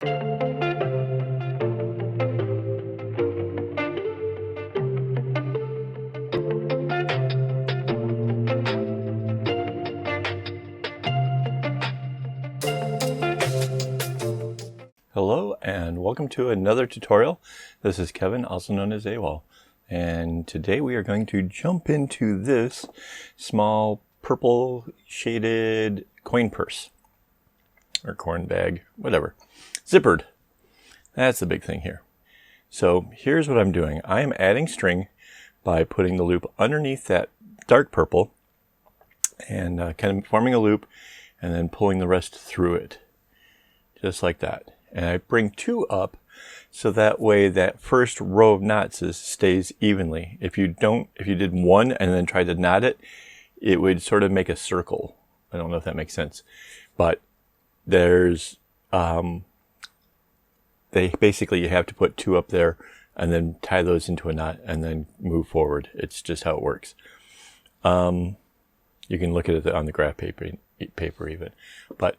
Hello and welcome to another tutorial. This is Kevin, also known as AKAAWOL, and today we are going to jump into this small purple shaded coin purse or coin bag, whatever, zippered. That's the big thing here. So here's what I'm doing. I am adding string by putting the loop underneath that dark purple and kind of forming a loop and then pulling the rest through it, just like that. And I bring two up so that way that first row of knots stays evenly. If you did one and then tried to knot it, it would sort of make a circle. I don't know if that makes sense, but there's you have to put two up there and then tie those into a knot and then move forward. It's just how it works. You can look at it on the graph paper even, but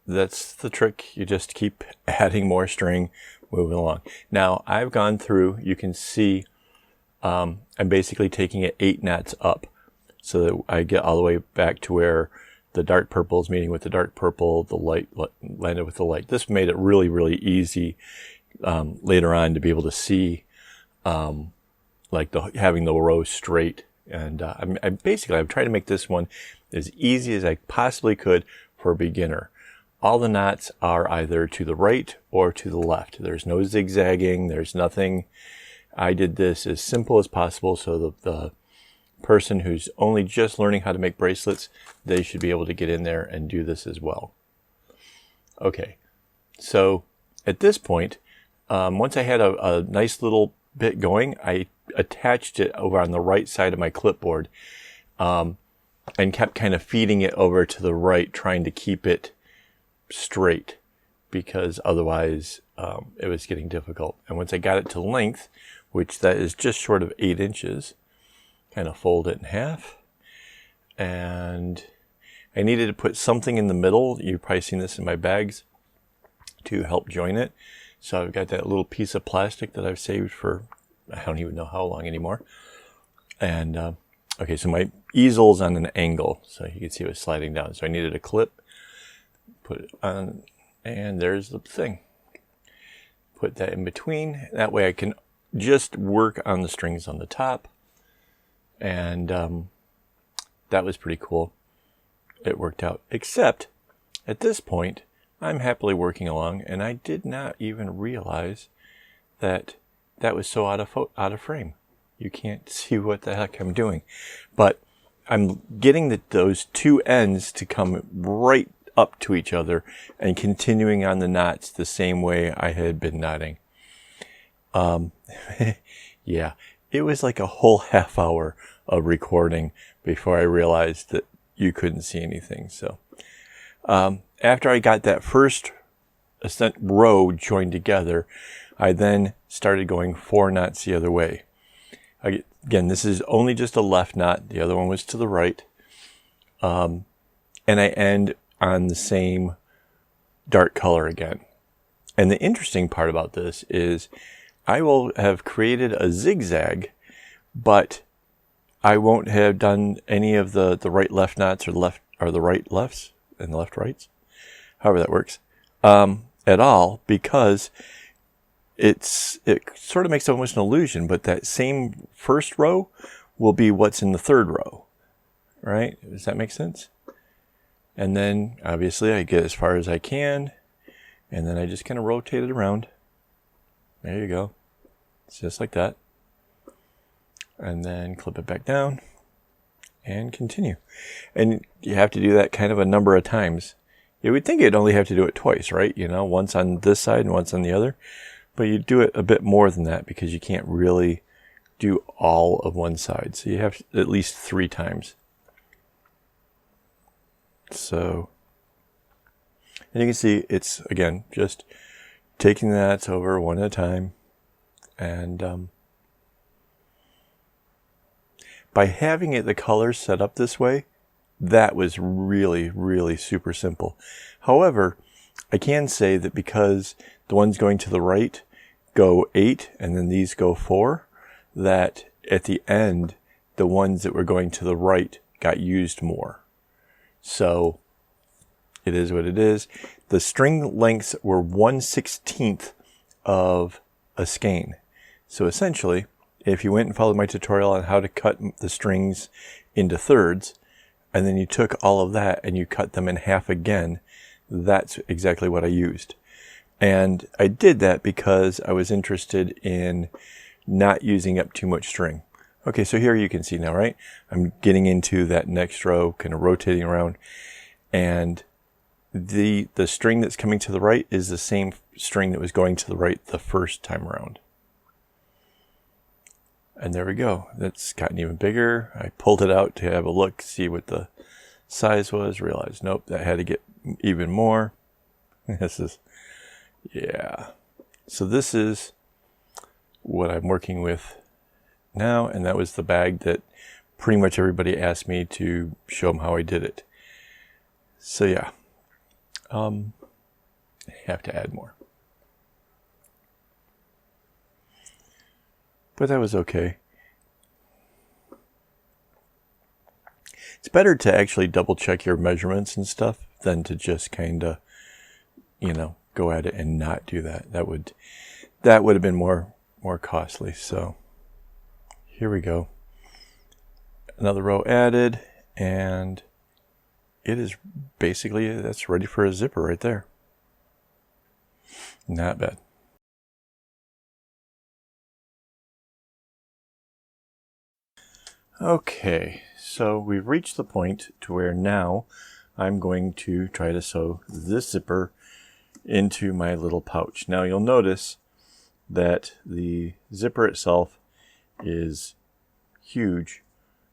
that's the trick. You just keep adding more string, moving along. Now I've gone through, you can see I'm basically taking it 8 knots up so that I get all the way back to where the dark purple is meeting with the dark purple, the light landed with the light. This made it really, really easy later on to be able to see like having the row straight. And I've tried to make this one as easy as I possibly could for a beginner. All the knots are either to the right or to the left. There's no zigzagging. There's nothing. I did this as simple as possible so the person who's only just learning how to make bracelets, they should be able to get in there and do this as well. Okay, so at this point, once I had a nice little bit going, I attached it over on the right side of my clipboard and kept kind of feeding it over to the right, trying to keep it straight because otherwise it was getting difficult. And once I got it to length, which that is just short of 8 inches, kind of fold it in half. And I needed to put something in the middle. You've probably seen this in my bags to help join it. So I've got that little piece of plastic that I've saved for I don't even know how long anymore. And okay, so my easel's on an angle, so you can see it was sliding down. So I needed a clip. Put it on, and there's the thing. Put that in between. That way I can just work on the strings on the top. And that was pretty cool. It worked out. Except, at this point, I'm happily working along, and I did not even realize that that was so out of frame. You can't see what the heck I'm doing. But I'm getting those two ends to come right up to each other and continuing on the knots the same way I had been knotting. Yeah, it was like a whole half hour of recording before I realized that you couldn't see anything. So after I got that first row joined together, I then started going 4 knots the other way. Again, this is only just a left knot. The other one was to the right. And I end on the same dark color again. And the interesting part about this is I will have created a zigzag, but I won't have done any of the right left knots or the right lefts and the left rights, however that works, at all, because it sort of makes almost an illusion, but that same first row will be what's in the third row, right? Does that make sense? And then obviously I get as far as I can, and then I just kind of rotate it around. There you go. It's just like that. And then clip it back down and continue. And you have to do that kind of a number of times. You would think you'd only have to do it twice, right? You know, once on this side and once on the other. But you do it a bit more than that because you can't really do all of one side. So you have at least 3 times. So, and you can see it's, again, just taking the knots over one at a time. And by having the colors set up this way, that was really, really super simple. However, I can say that because the ones going to the right go 8 and then these go 4, that at the end, the ones that were going to the right got used more. So it is what it is. The string lengths were 1/16 of a skein. So essentially, if you went and followed my tutorial on how to cut the strings into thirds, and then you took all of that and you cut them in half again, that's exactly what I used. And I did that because I was interested in not using up too much string. Okay, so here you can see now, right? I'm getting into that next row, kind of rotating around, and the string that's coming to the right is the same string that was going to the right the first time around. And there we go. That's gotten even bigger. I pulled it out to have a look, see what the size was, realized, nope, that had to get even more. This is, yeah. So this is what I'm working with now, and that was the bag that pretty much everybody asked me to show them how I did it. So yeah, I have to add more. But that was okay. It's better to actually double check your measurements and stuff than to just kind of, go at it and not do that. That would have been more costly. So here we go. Another row added, and it is basically, that's ready for a zipper right there. Not bad. Okay, so we've reached the point to where now I'm going to try to sew this zipper into my little pouch. Now you'll notice that the zipper itself is huge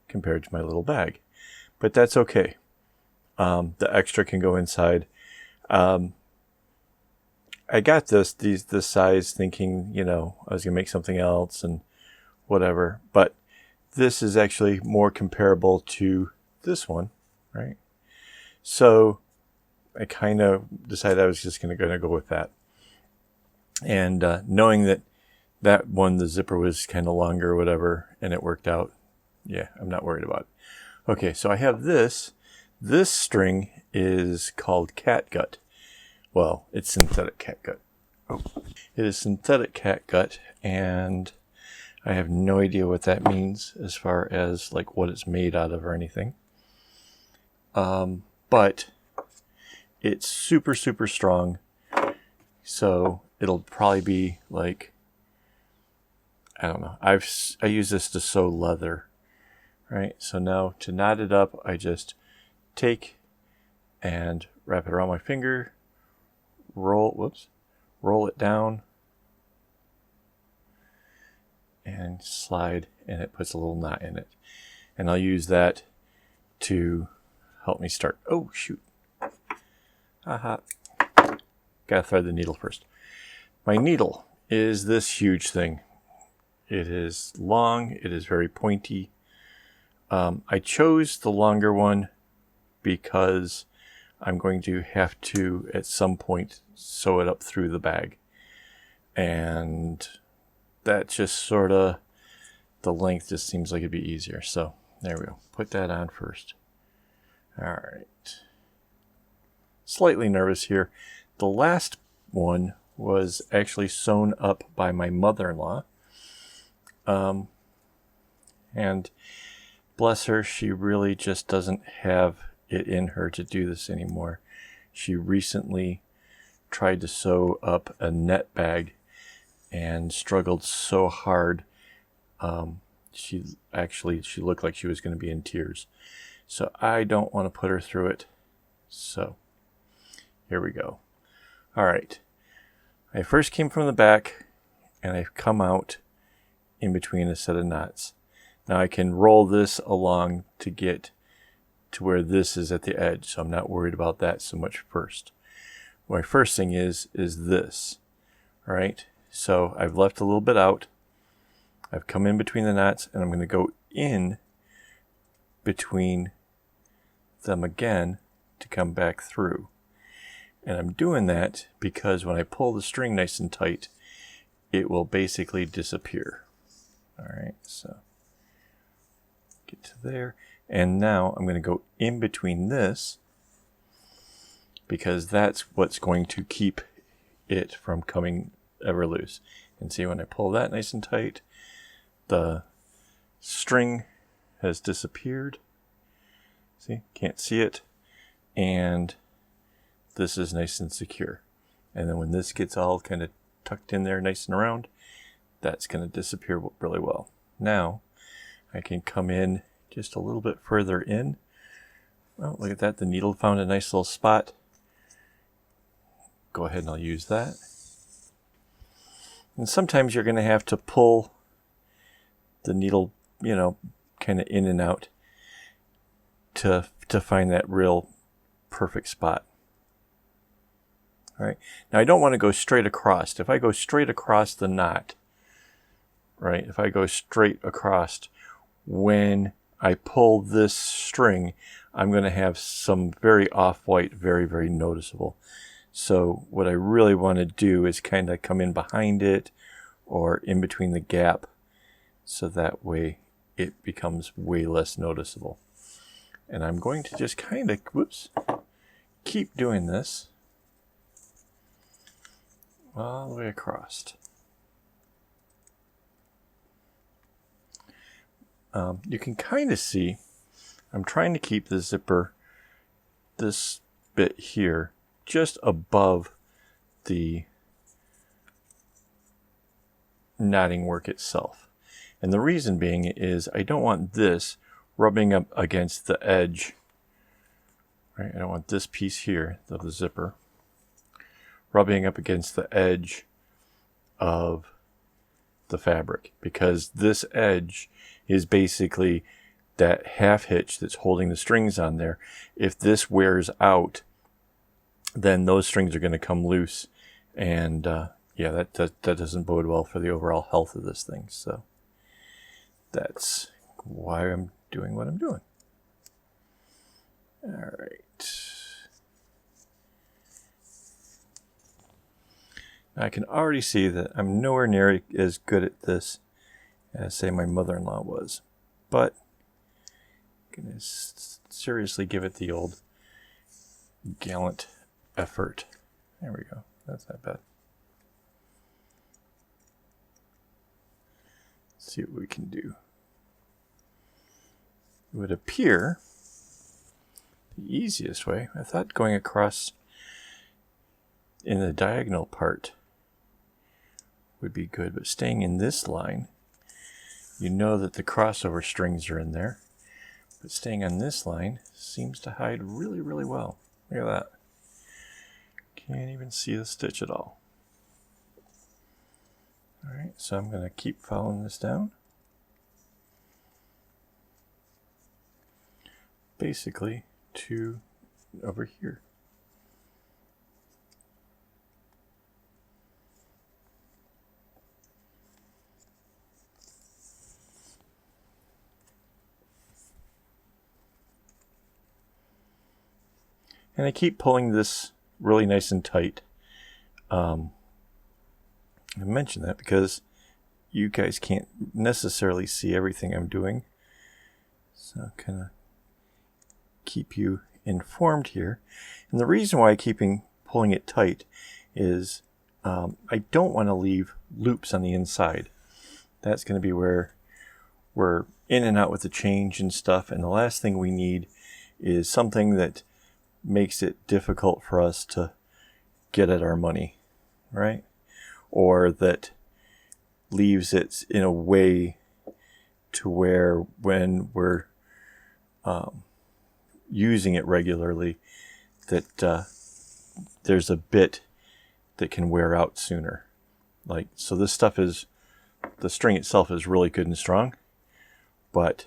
compared to my little bag, but that's okay. The extra can go inside. I got this size thinking, I was gonna make something else and whatever, but this is actually more comparable to this one, right? So I kind of decided I was just gonna go with that. And knowing that one, the zipper was kind of longer or whatever, and it worked out, yeah, I'm not worried about it. Okay, so I have this. This string is called catgut. Well, it's synthetic catgut. Oh, it is synthetic catgut, and I have no idea what that means as far as like what it's made out of or anything. But it's super, super strong. So it'll probably be like, I don't know. I use this to sew leather, right? So now to knot it up, I just take and wrap it around my finger, roll it down, and slide, and it puts a little knot in it. And I'll use that to help me start. Oh, shoot. Aha. Gotta thread the needle first. My needle is this huge thing. It is long, it is very pointy. I chose the longer one because I'm going to have to, at some point, sew it up through the bag. And that just sort of, the length just seems like it'd be easier. So there we go. Put that on first. All right. Slightly nervous here. The last one was actually sewn up by my mother-in-law. And bless her, she really just doesn't have it in her to do this anymore. She recently tried to sew up a net bag and struggled so hard. She looked like she was going to be in tears. So I don't want to put her through it. So here we go. All right. I first came from the back and I've come out in between a set of knots. Now I can roll this along to get to where this is at the edge, so I'm not worried about that so much first. My first thing is this. All right. So I've left a little bit out. I've come in between the knots, and I'm going to go in between them again to come back through. And I'm doing that because when I pull the string nice and tight, it will basically disappear. All right, so get to there. And now I'm going to go in between this because that's what's going to keep it from coming ever loose. And see, when I pull that nice and tight, the string has disappeared. See, can't see it. And this is nice and secure. And then when this gets all kind of tucked in there nice and around, that's going to disappear really well. Now I can come in just a little bit further in. Well, look at that. The needle found a nice little spot. Go ahead and I'll use that. And sometimes you're going to have to pull the needle, you know, kind of in and out to find that real perfect spot. All right. Now I don't want to go straight across. If I go straight across the knot, right? If I go straight across, when I pull this string, I'm going to have some very off-white, very, very noticeable. So what I really want to do is kind of come in behind it or in between the gap, so that way it becomes way less noticeable. And I'm going to just kind of, keep doing this all the way across. You can kind of see I'm trying to keep the zipper, this bit here, just above the knotting work itself. And the reason being is I don't want this rubbing up against the edge. Right? I don't want this piece here of the zipper rubbing up against the edge of the fabric, because this edge is basically that half hitch that's holding the strings on there. If this wears out, then those strings are going to come loose, and yeah, that doesn't bode well for the overall health of this thing. So that's why I'm doing what I'm doing. All right. I can already see that I'm nowhere near as good at this as, say, my mother-in-law was, but I'm going to seriously give it the old gallant effort. There we go. That's not bad. Let's see what we can do. It would appear the easiest way, I thought going across in the diagonal part would be good, but staying in this line, you know that the crossover strings are in there, but staying on this line seems to hide really, really well. Look at that. Can't even see the stitch at all. All right, so I'm going to keep following this down. Basically to over here. And I keep pulling this really nice and tight. I mention that because you guys can't necessarily see everything I'm doing. So kind of keep you informed here. And the reason why I keep pulling it tight is I don't want to leave loops on the inside. That's going to be where we're in and out with the change and stuff. And the last thing we need is something that makes it difficult for us to get at our money, right? Or that leaves it in a way to where when we're using it regularly, that there's a bit that can wear out sooner. Like, so this stuff is, the string itself is really good and strong, but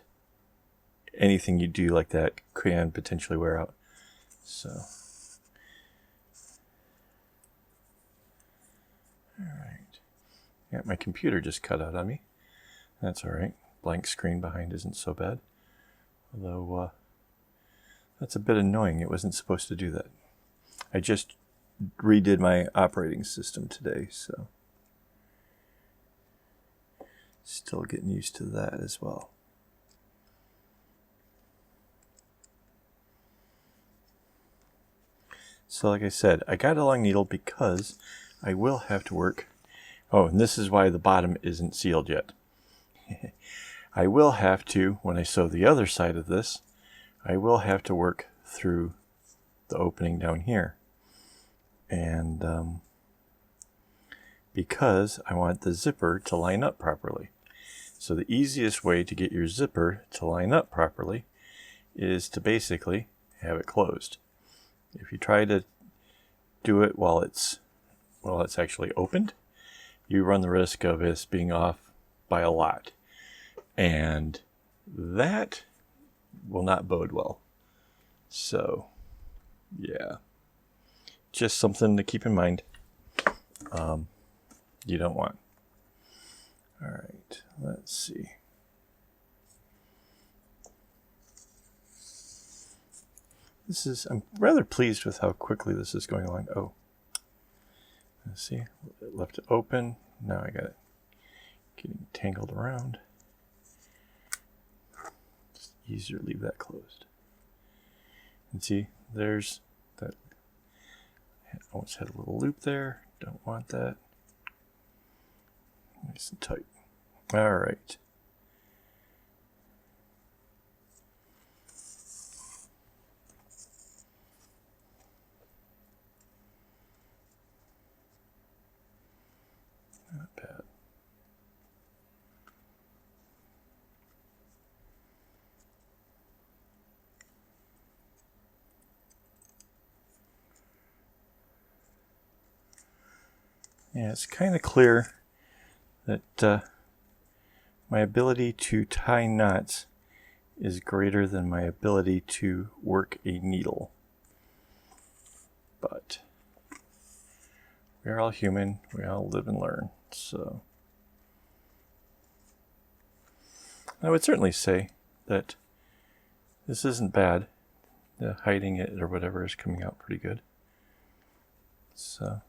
anything you do like that can potentially wear out. So, all right. Yeah, my computer just cut out on me. That's all right. Blank screen behind isn't so bad. Although, that's a bit annoying. It wasn't supposed to do that. I just redid my operating system today, so still getting used to that as well. So like I said, I got a long needle because I will have to work. Oh, and this is why the bottom isn't sealed yet. I will have to, when I sew the other side of this, I will have to work through the opening down here. And because I want the zipper to line up properly. So the easiest way to get your zipper to line up properly is to basically have it closed. If you try to do it while it's actually opened, you run the risk of this being off by a lot. And that will not bode well. So, yeah. Just something to keep in mind. You don't want. All right, let's see. I'm rather pleased with how quickly this is going along. Oh, let's see. It left it open. Now I got it getting tangled around. It's easier to leave that closed. And see, there's that. Almost had a little loop there. Don't want that. Nice and tight. All right. Not bad. Yeah, it's kind of clear that my ability to tie knots is greater than my ability to work a needle. But we're all human, we all live and learn, so I would certainly say that this isn't bad. The hiding it or whatever is coming out pretty good. So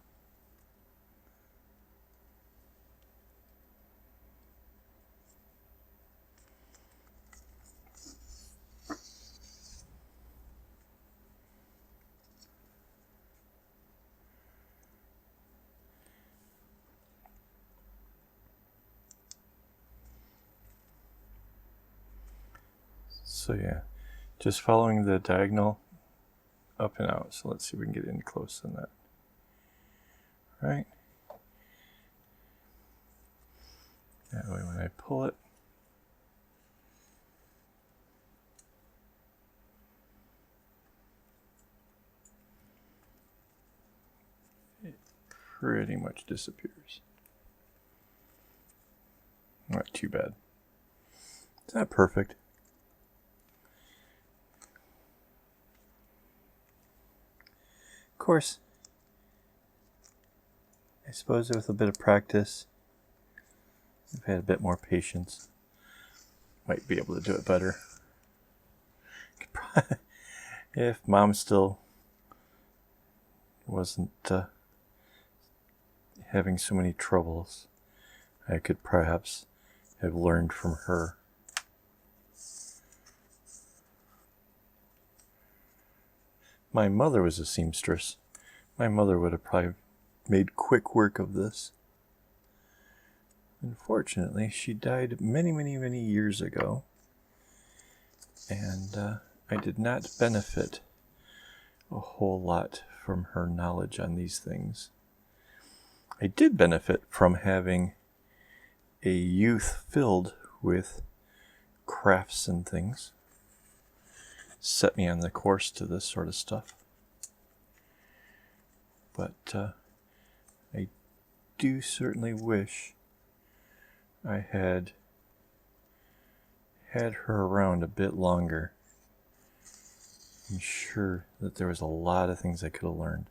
yeah, just following the diagonal up and out. So let's see if we can get in close on that. Right? That way when I pull it, it pretty much disappears. Not too bad. It's not perfect. Of course, I suppose with a bit of practice, I've had a bit more patience, might be able to do it better. If Mom still wasn't having so many troubles, I could perhaps have learned from her. My mother was a seamstress. My mother would have probably made quick work of this. Unfortunately, she died many, many, many years ago, and I did not benefit a whole lot from her knowledge on these things. I did benefit from having a youth filled with crafts and things. Set me on the course to this sort of stuff. But I do certainly wish I had her around a bit longer. I'm sure that there was a lot of things I could have learned.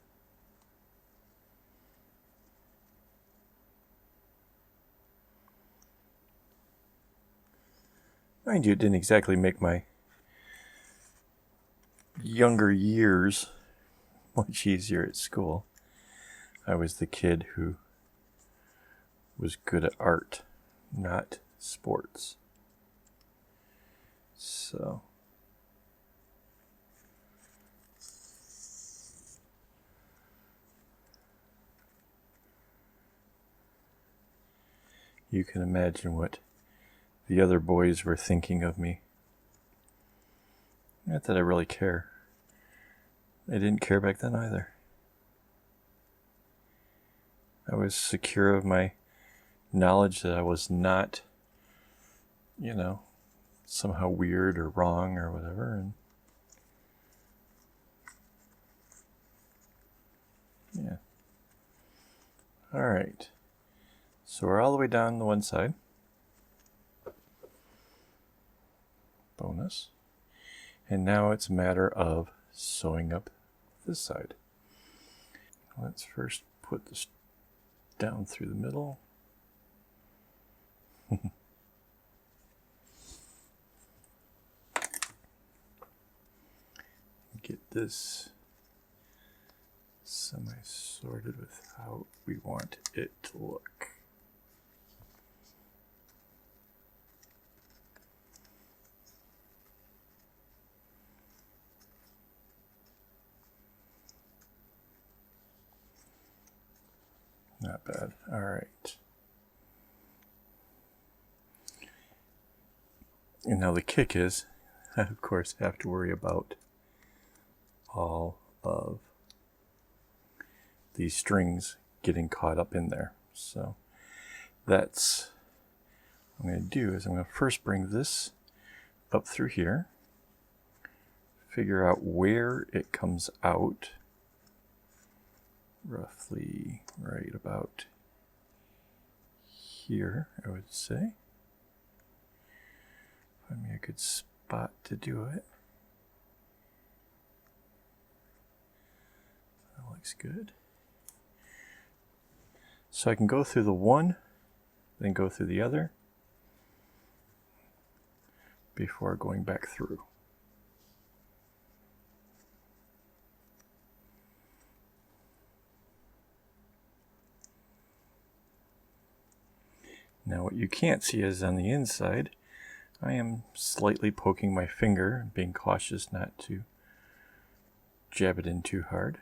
Mind you, it didn't exactly make my younger years much easier at school. I was the kid who was good at art, not sports. So you can imagine what the other boys were thinking of me. Not that I really care. I didn't care back then either. I was secure of my knowledge that I was not, somehow weird or wrong or whatever. And yeah. All right. So we're all the way down the one side. Bonus. And now it's a matter of sewing up this side. Let's first put this down through the middle. Get this semi-sorted with how we want it to look. Not bad. All right. And now the kick is, I of course have to worry about all of these strings getting caught up in there. So that's what I'm going to do is I'm going to first bring this up through here, figure out where it comes out, roughly right about here, I would say. Find me a good spot to do it. That looks good. So I can go through the one, then go through the other before going back through. Now what you can't see is on the inside, I am slightly poking my finger, being cautious not to jab it in too hard.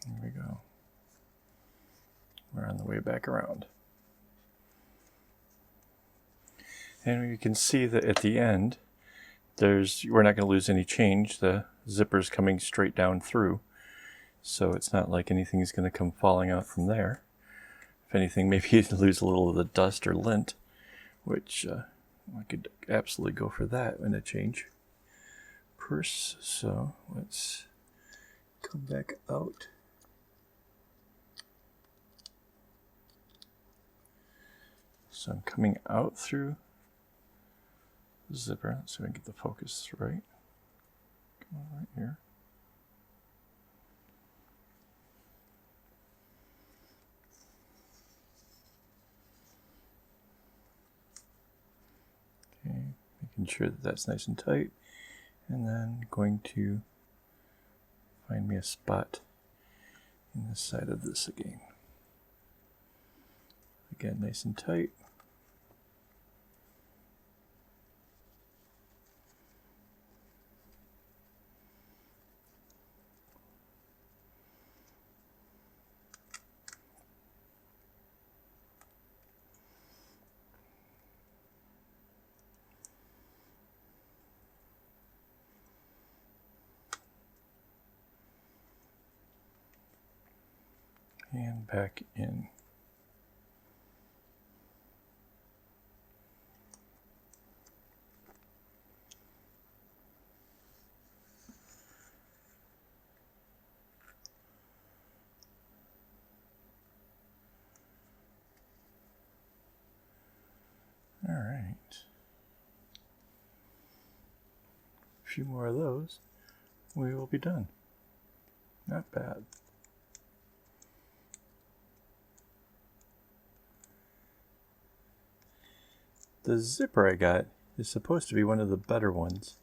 There we go. We're on the way back around. And you can see that at the end, we're not going to lose any change. The zipper's coming straight down through. So it's not like anything's going to come falling out from there. If anything, maybe you lose a little of the dust or lint, which I could absolutely go for that in a change purse. So let's come back out. So I'm coming out through the zipper. Let's see if I can get the focus right. Come on, right here. Okay, making sure that that's nice and tight. And then going to find me a spot in the side of this again. Again, nice and tight. And back in. All right. A few more of those, we will be done. Not bad. the zipper I got is supposed to be one of the better ones.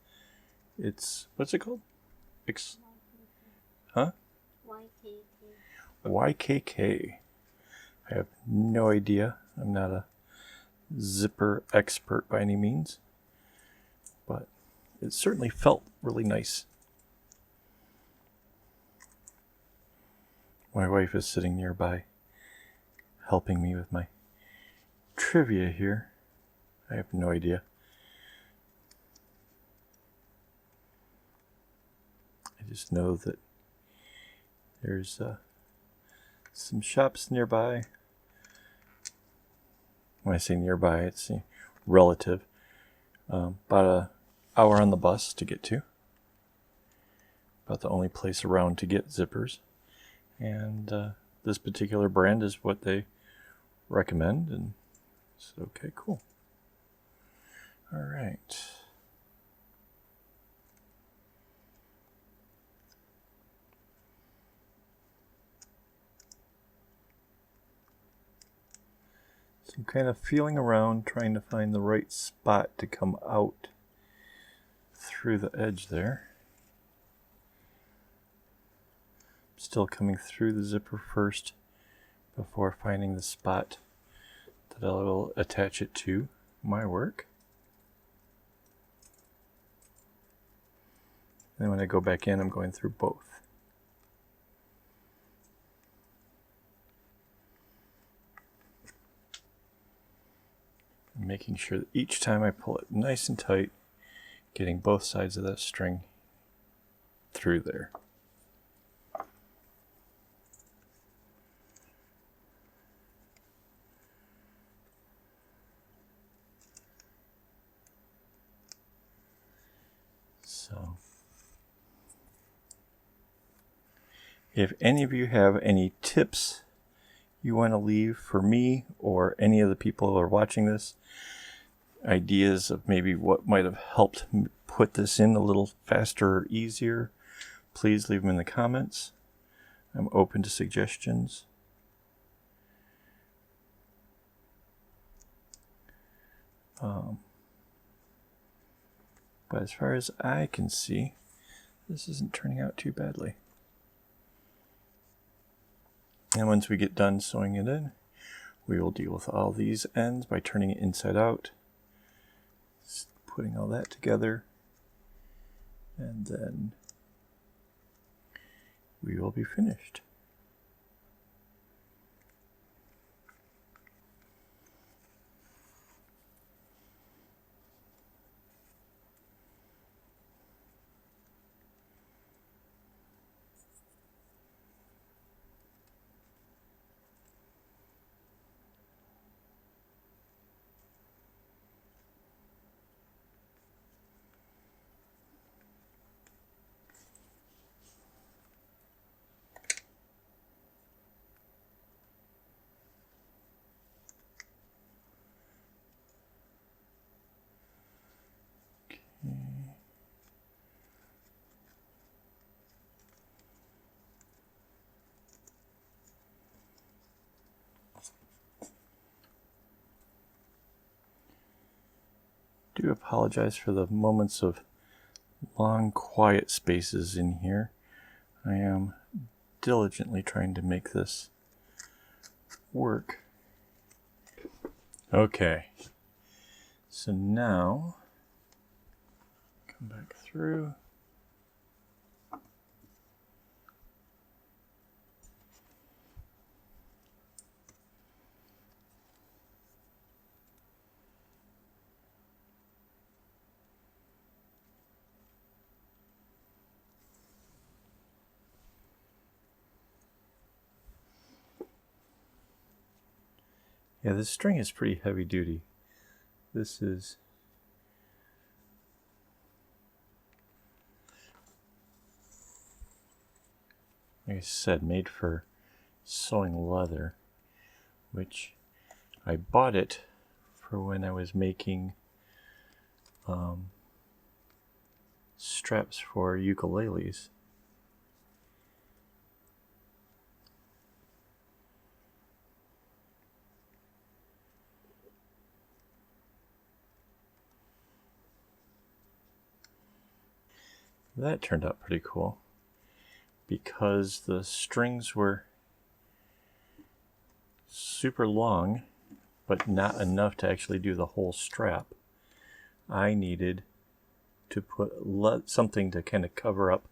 It's, what's it called? Huh? YKK. I have no idea. I'm not a zipper expert by any means, but it certainly felt really nice. My wife is sitting nearby helping me with my trivia here. I have no idea. I just know that there's some shops nearby. When I say nearby, it's relative. About an hour on the bus to get to. About the only place around to get zippers. And this particular brand is what they recommend. And it's okay, cool. All right. So I'm kind of feeling around, trying to find the right spot to come out through the edge there. Still coming through the zipper first before finding the spot that I will attach it to my work. And when I go back in, I'm going through both. Making sure that each time I pull it nice and tight, getting both sides of that string through there. So, if any of you have any tips you want to leave for me or any of the people who are watching this, ideas of maybe what might have helped put this in a little faster or easier, please leave them in the comments. I'm open to suggestions. But as far as I can see, this isn't turning out too badly. And once we get done sewing it in, we will deal with all these ends by turning it inside out, just putting all that together, and then we will be finished. Do apologize for the moments of long quiet spaces in here. I am diligently trying to make this work. Okay, so now come back through. Yeah, this string is pretty heavy duty. This is like I said, made for sewing leather, which I bought it for when I was making straps for ukuleles. That turned out pretty cool because the strings were super long, but not enough to actually do the whole strap. I needed to put something to kind of cover up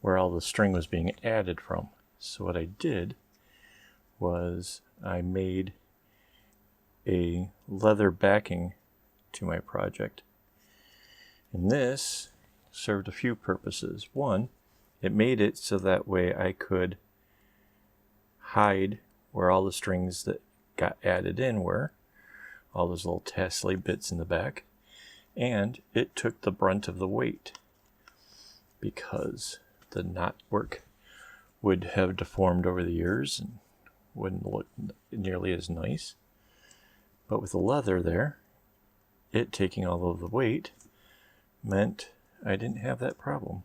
where all the string was being added from. So what I did was I made a leather backing to my project. And this served a few purposes. One, it made it so that way I could hide where all the strings that got added in were, all those little tassely bits in the back, and it took the brunt of the weight because the knot work would have deformed over the years and wouldn't look nearly as nice. But with the leather there, it taking all of the weight meant I didn't have that problem.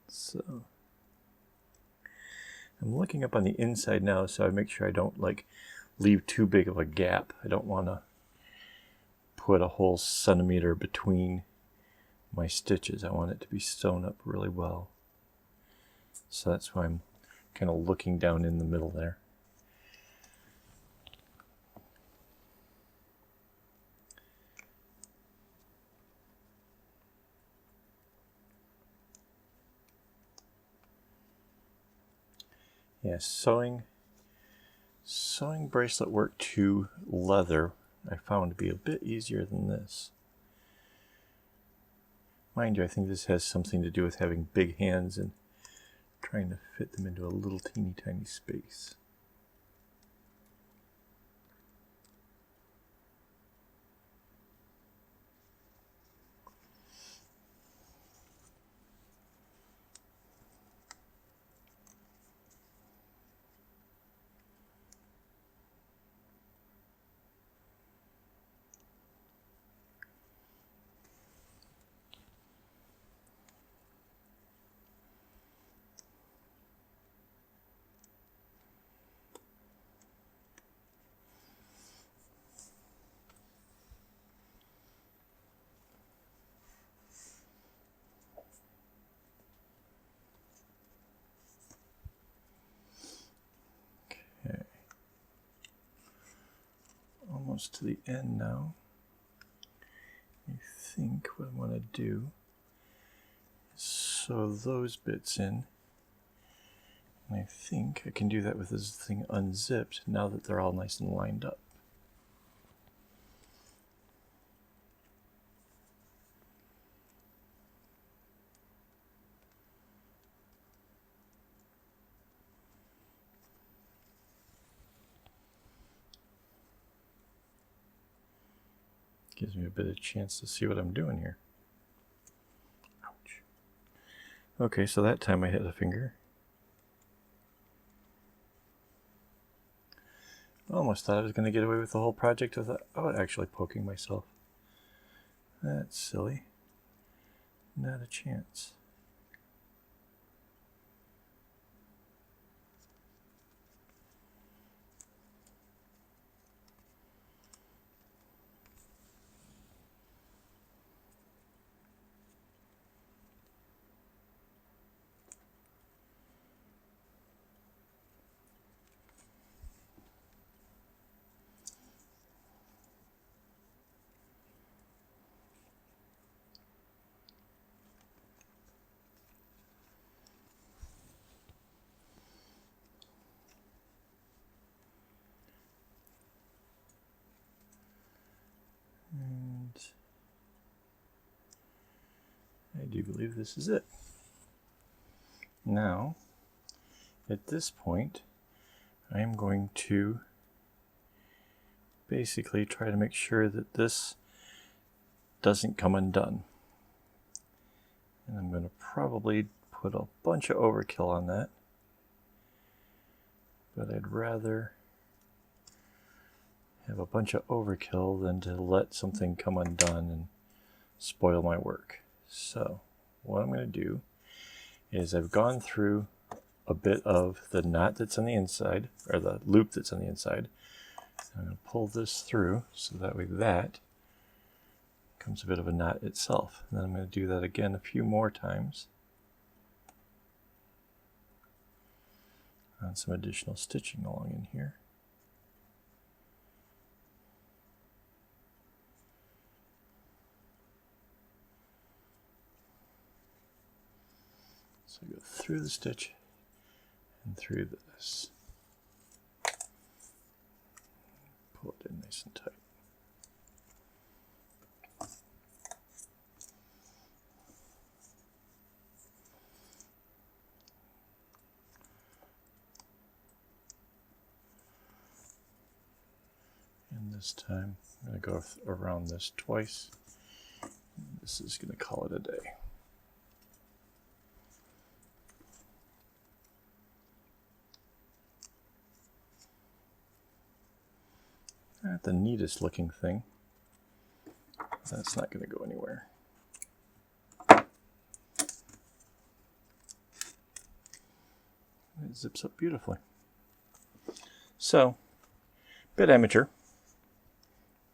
So I'm looking up on the inside now, so I make sure I don't like leave too big of a gap. I don't want to put a whole centimeter between my stitches. I want it to be sewn up really well. So that's why I'm kind of looking down in the middle there. Yeah, sewing bracelet work to leather I found to be a bit easier than this. Mind you, I think this has something to do with having big hands and trying to fit them into a little teeny tiny space. Almost to the end now. I think what I want to do is sew those bits in. And I think I can do that with this thing unzipped now that they're all nice and lined up. Gives me a bit of chance to see what I'm doing here. Ouch. Okay, so that time I hit a finger. Almost thought I was going to get away with the whole project without actually poking myself. That's silly. Not a chance. And I do believe this is it. Now, at this point, I am going to basically try to make sure that this doesn't come undone. And I'm going to probably put a bunch of overkill on that. But I'd rather have a bunch of overkill than to let something come undone and spoil my work. So what I'm going to do is I've gone through a bit of the knot that's on the inside, or the loop that's on the inside. I'm going to pull this through so that way that Comes a bit of a knot itself. And then I'm going to do that again a few more times on some additional stitching along in here. So go through the stitch and through this. Pull it in nice and tight. And this time I'm going to go around this twice. This is going to call it a day. Not the neatest looking thing. That's not going to go anywhere. It zips up beautifully. So, bit amateur,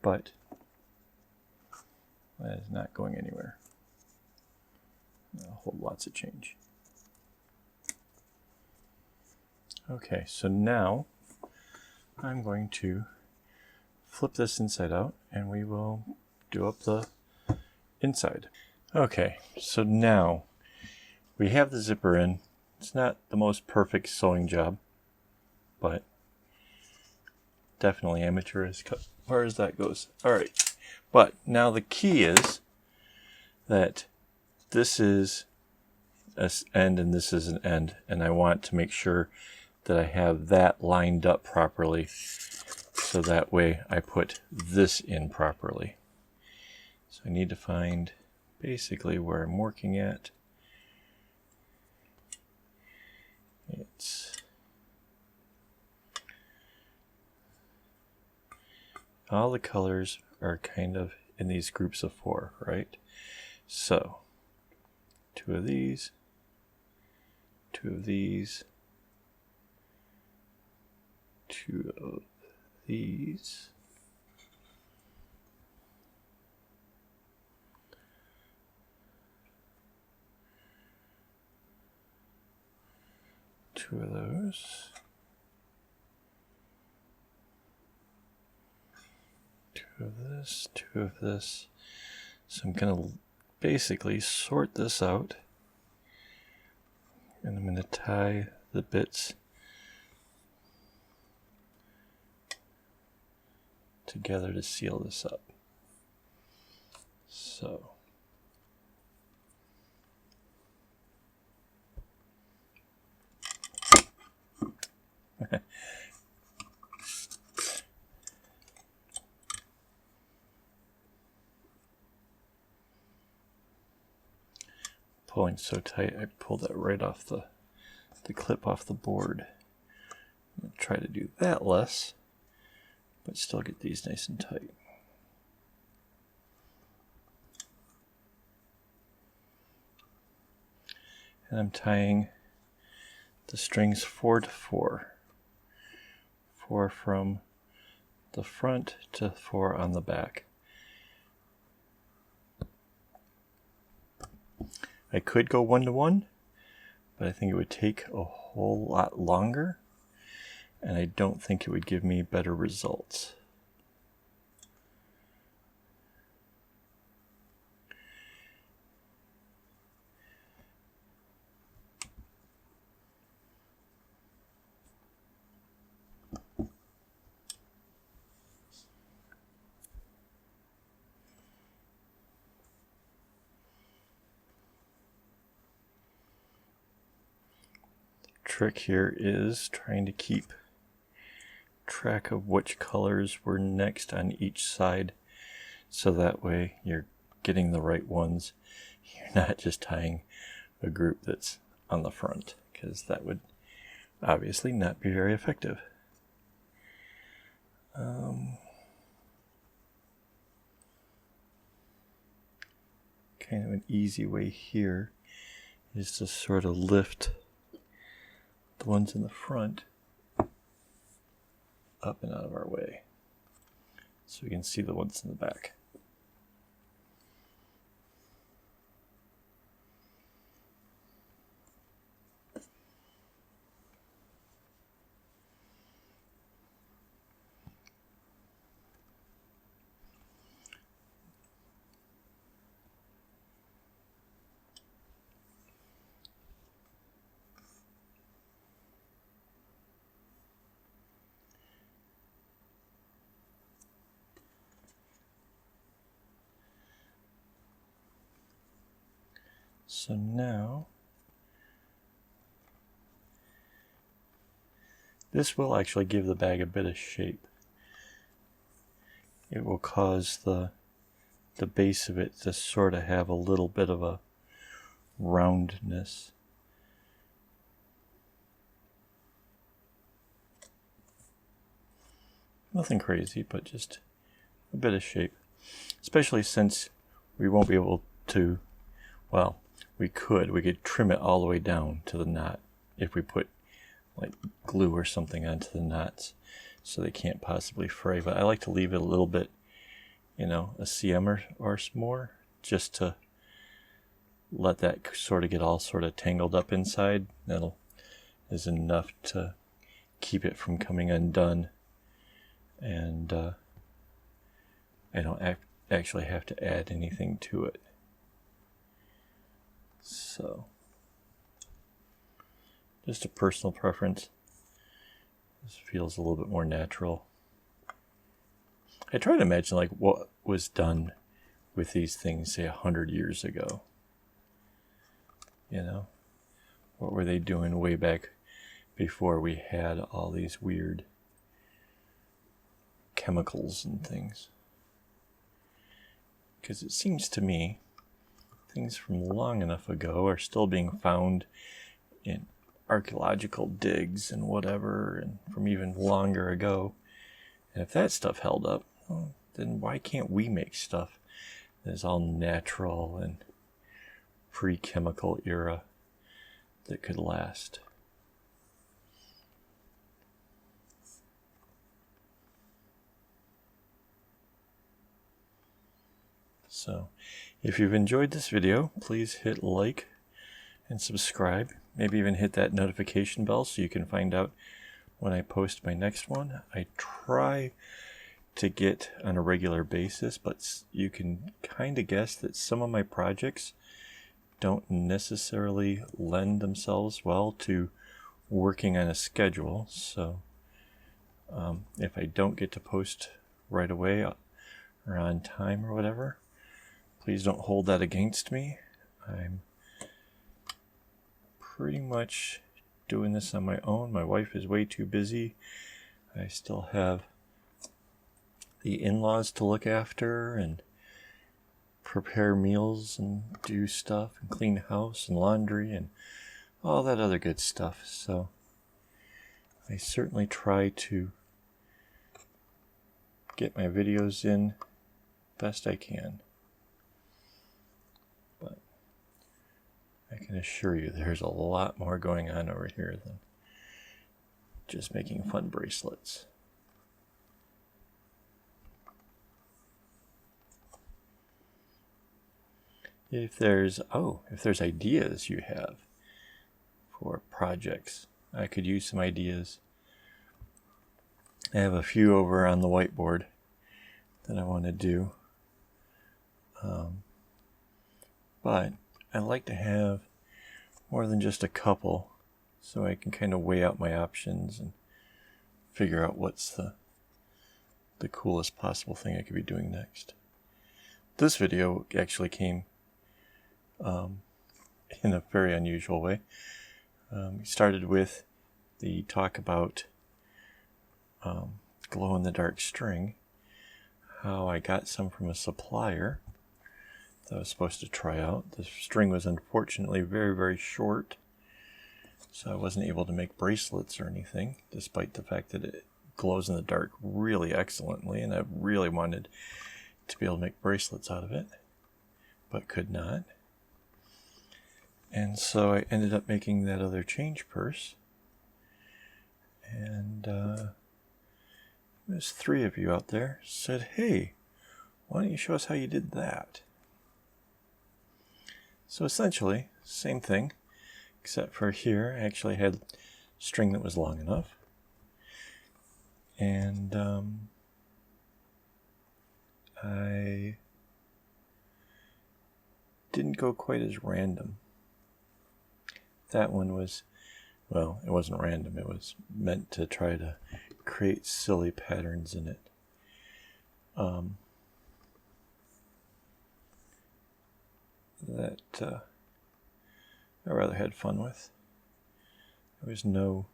but that is not going anywhere. I'll hold lots of change. Okay, so now I'm going to flip this inside out and we will do up the inside. Okay, so now we have the zipper in. It's not the most perfect sewing job, but definitely amateur as far as that goes. All right, but now the key is that this is an end and this is an end, and I want to make sure that I have that lined up properly, so that way I put this in properly. So I need to find basically where I'm working at. It's all the colors are kind of in these groups of 4, right? So 2 of these, 2 of these, 2 of these, 2 of those, 2 of this, 2 of this. So I'm going to basically sort this out, and I'm going to tie the bits together to seal this up. So pulling so tight, I pulled that right off the clip off the board. I'm going to try to do that less, but still get these nice and tight. And I'm tying the strings 4 to 4. 4 from the front to 4 on the back. I could go 1 to 1, but I think it would take a whole lot longer, and I don't think it would give me better results. Trick here is trying to keep track of which colors were next on each side, so that way you're getting the right ones. You're not just tying a group that's on the front, because that would obviously not be very effective. Kind of an easy way here is to sort of lift the ones in the front up and out of our way, so we can see the ones in the back. So now, this will actually give the bag a bit of shape. It will cause the base of it to sort of have a little bit of a roundness. Nothing crazy, but just a bit of shape. Especially since we won't be able to, well, we could trim it all the way down to the knot if we put like glue or something onto the knots so they can't possibly fray. But I like to leave it a little bit, you know, a cm or more, just to let that sort of get all sort of tangled up inside. That is enough to keep it from coming undone, and I don't actually have to add anything to it. So, just a personal preference. This feels a little bit more natural. I try to imagine like what was done with these things, say 100 years ago. You know, what were they doing way back before we had all these weird chemicals and things? Because it seems to me things from long enough ago are still being found in archaeological digs and whatever, and from even longer ago. And if that stuff held up, well, then why can't we make stuff that is all natural and pre-chemical era that could last? So, if you've enjoyed this video, please hit like and subscribe. Maybe even hit that notification bell so you can find out when I post my next one. I try to get on a regular basis, but you can kind of guess that some of my projects don't necessarily lend themselves well to working on a schedule. So if I don't get to post right away or on time or whatever, please don't hold that against me. I'm pretty much doing this on my own. My wife is way too busy. I still have the in-laws to look after and prepare meals and do stuff and clean house and laundry and all that other good stuff. So I certainly try to get my videos in best I can. But I can assure you there's a lot more going on over here than just making fun bracelets. If there's ideas you have for projects, I could use some ideas. I have a few over on the whiteboard that I want to do. But I like to have more than just a couple, so I can kind of weigh out my options and figure out what's the coolest possible thing I could be doing next. This video actually came in a very unusual way. We started with the talk about glow-in-the-dark string, how I got some from a supplier that I was supposed to try out. The string was unfortunately very, very short, so I wasn't able to make bracelets or anything, despite the fact that it glows in the dark really excellently, and I really wanted to be able to make bracelets out of it, but could not. And so I ended up making that other change purse, and there's 3 of you out there said, hey, why don't you show us how you did that? So essentially, same thing, except for here I actually had string that was long enough, and I didn't go quite as random. That one was, well, it wasn't random, it was meant to try to create silly patterns in it. I rather had fun with. There was no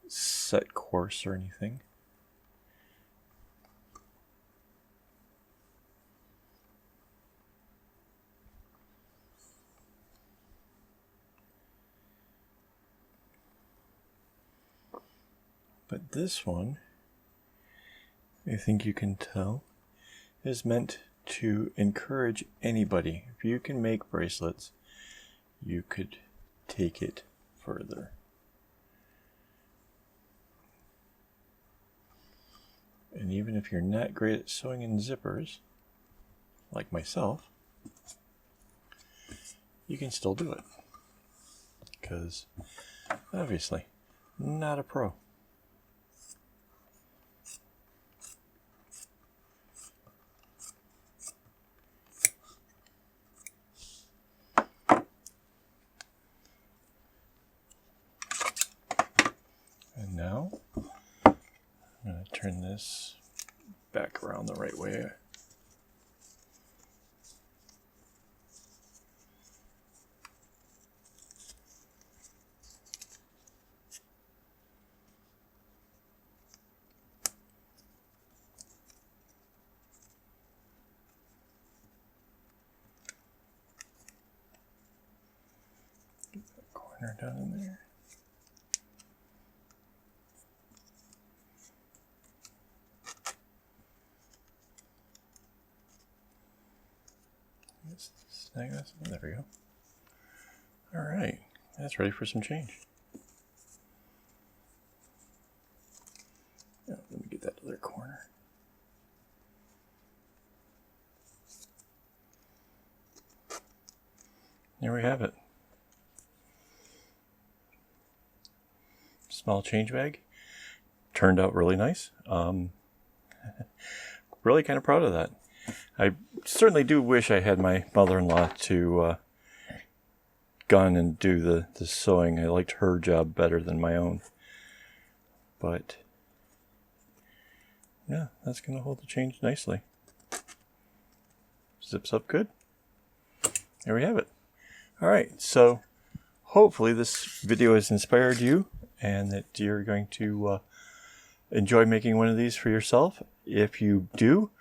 set course or anything. But this one, I think you can tell, is meant to encourage anybody. If you can make bracelets, you could take it further. And even if you're not great at sewing in zippers, like myself, you can still do it. Because, obviously, not a pro. And now, I'm going to turn this back around the right way. Get that corner down in there. Snag this. There we go. All right, that's ready for some change. Now, let me get that other corner. There we have it. Small change bag. Turned out really nice. Really kind of proud of that. I certainly do wish I had my mother-in-law to gun and do the sewing. I liked her job better than my own. But yeah, that's going to hold the change nicely. Zips up good. There we have it. All right, so hopefully this video has inspired you and that you're going to enjoy making one of these for yourself. If you do,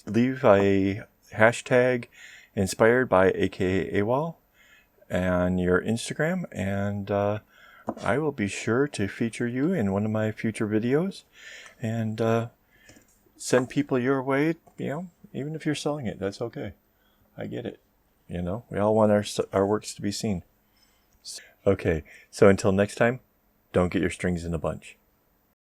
leave a hashtag inspired by AKAAWOL on your Instagram, and I will be sure to feature you in one of my future videos and send people your way. You know, even if you're selling it, that's okay. I get it. You know, we all want our works to be seen. Okay, so until next time, don't get your strings in a bunch.